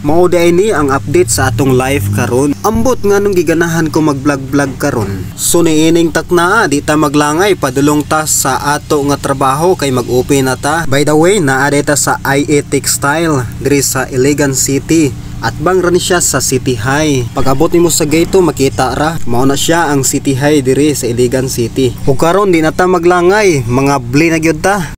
Mao di ni ang update sa atong live karon. Ambot nga nung giganahan ko mag-vlog karon. So niining taknaa di ta maglangay padulong ta sa ato nga trabaho kay mag-open na ta. By the way, naa ta sa IA Textile diri sa Iligan City. At bang ran siya sa City High. Pag abot nimo sa gate makita ra mao na siya ang City High diri sa Iligan City. Ug karon di na ta maglangay, mga bli na gyud ta.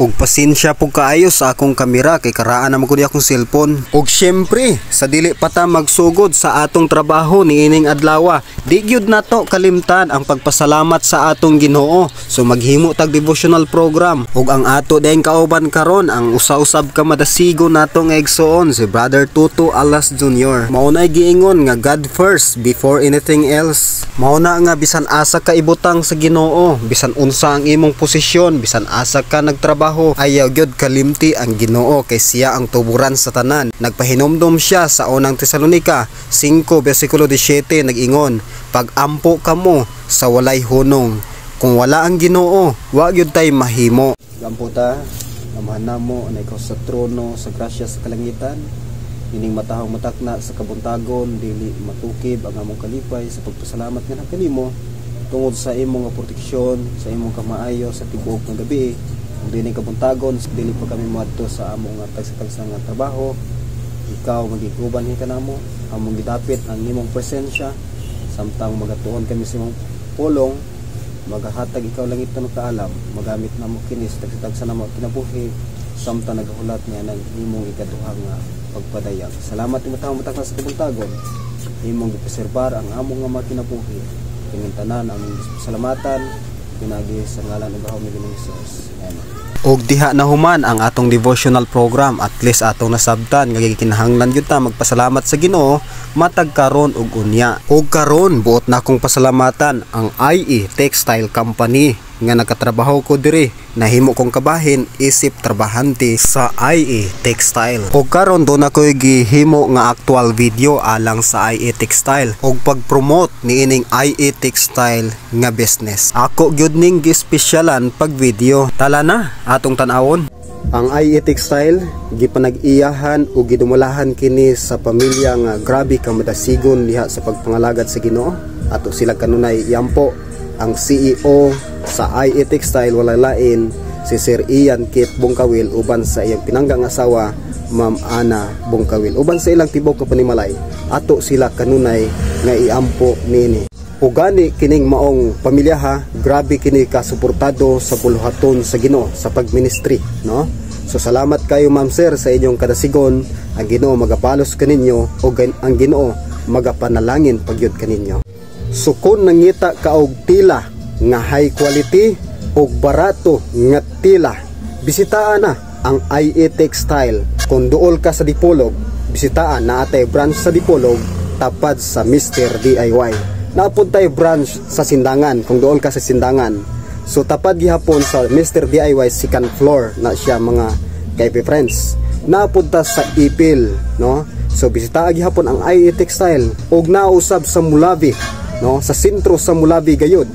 Ug pasensya po kaayo sa akong kamera kay karaan naman ko di akong cellphone. Ug syempre sa dili pa ta magsugod sa atong trabaho niining adlaw, di gyud nato kalimtan ang pagpasalamat sa atong Ginoo. So maghimo tag devotional program. Ug ang ato dayeng kauban karon ang usa-usab ka madasigo nato nga igsoon si Brother Tuto Alas Jr. Mao na giingon nga God first before anything else. Mao na nga bisan asa ka ibutang sa Ginoo, bisan unsa ang imong posisyon, bisan asa ka nagtrabaho, ayaw gyud kalimti ang Ginoo kay siya ang tuburan sa tanan. Nagpahinomdom siya sa unang Tesalonica 5 bersikulo 17 nag-ingon, pag-ampo kamo sa walay hunong. Kung wala ang Ginoo, wa gyud tay mahimo. Ampo ta, amahan namo na ikaw sa trono sa grasya sa kalangitan. Ining matahong matakna sa kabuntagon, dili matukib ang among kalipay sa pagpasalamat nga kanimo tungod sa imong proteksyon, sa imong kamaayo sa tibuok nga gabi. Kung dining kabuntagon, dili pa kami moadto sa among tagsa-tagsa nga trabaho, ikaw magiguban hi kanamo, among gidapit ang imong presensya, samtang magatuon kami sa imong pulong, magahatag ikaw lang ito ng kaalam, magamit namo kini sa tagsa-tagsa namo kinabuhi, samtang nagahulat niya ng imong ikaduha nga pagpadayag. Salamat imo taong matakna sa kabuntagon, imong gipreserbar ang among nga makinabuhi, kinin tanan among salamatan pinagi sa ngalan ng Gahom ni Jesus. Amen. Og diha na human ang atong devotional program, at least atong nasabtan nga gikinahanglan gyud ta magpasalamat sa Ginoo matag karon ug unya. Og karon buot na akong pasalamatan ang IA Textile Company nga nakatrabaho ko diri, nahimo kong kabahin isip trabahante sa IA Textile. Og karon do na ko gihimo nga actual video alang sa IA Textile og pag-promote niining IA Textile nga business. Ako gyud ning gispesyalan pag video. Tala na atong tan-awon. Ang IA Textile gipanag-iyahan o gidumulahan kini sa pamilya nga grabe ka madasigon diha sa pagpangalagad sa Ginoo. Ato sila kanunay yampo ang CEO sa IA Textile, wala lain si Sir Ian Kit Bungkawil uban sa iyang pinanggang asawa Ma'am Ana Bungkawil. Uban sa ilang tibok nga panimalay, ato sila kanunay nga iampo nini. Ug gani kining maong pamilya ha, grabe kini ka suportado sa buluhaton sa Ginoo sa pagministry, no? So salamat kayo Ma'am Sir sa inyong kadasigon. Ang Ginoo magapalos kaninyo ug ang Ginoo magapanalangin pagyud kaninyo. So kung nangita ka og tila nga high quality og barato nga tila, bisitaan na ang IA Textile. Kung duol ka sa Dipolog, bisitaan na atay branch sa Dipolog tapad sa Mr. DIY. Naapod tayo branch sa Sindangan kung duol ka sa Sindangan. So tapad gihapon sa Mr. DIY second floor na siya mga kaipi friends. Naapod ta sa Ipil, no? So bisitaan gihapon ang IA Textile og nausab sa Mulabi, no? Sa sentro sa Mulabi gayud.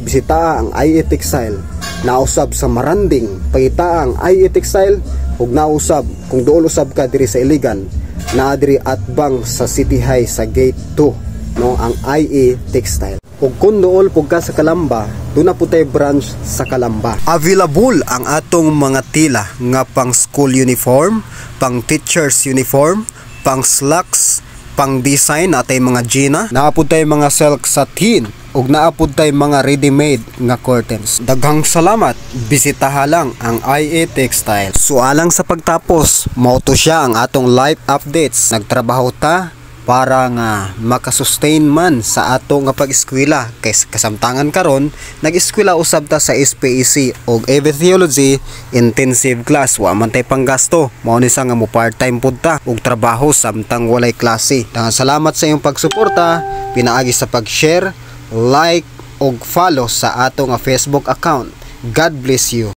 Bisita ang IA Textile. Nausab sa Maranding, pangita ang IA Textile ug nausab kung duol usab ka diri sa Iligan, naa diri atbang sa City High sa Gate 2, no, ang IA Textile. Ug kung duol pug ka sa Calamba, doon na po tayo branch sa Calamba. Available ang atong mga tila nga pang school uniform, pang teachers uniform, pang slacks, pang design atay mga Gina, naapod tayo mga silk satin ug naapod tayo mga ready-made nga curtains. Daghang salamat, bisitaha lang ang IA Textile. So alang sa pagtapos, mao to siya ang atong life updates. Nagtrabaho ta para nga makasustain man sa ato nga pag-eskwela kay kasamtangan karon nag-eskwela usab ta sa SPEC og EV Theology intensive class, wa man tay panggasto, mao ni sa nga mo part-time pud ta og trabaho samtang walay klase. Salamat sa iyong pagsuporta, pinaagi sa pag-share, like og follow sa ato nga Facebook account. God bless you.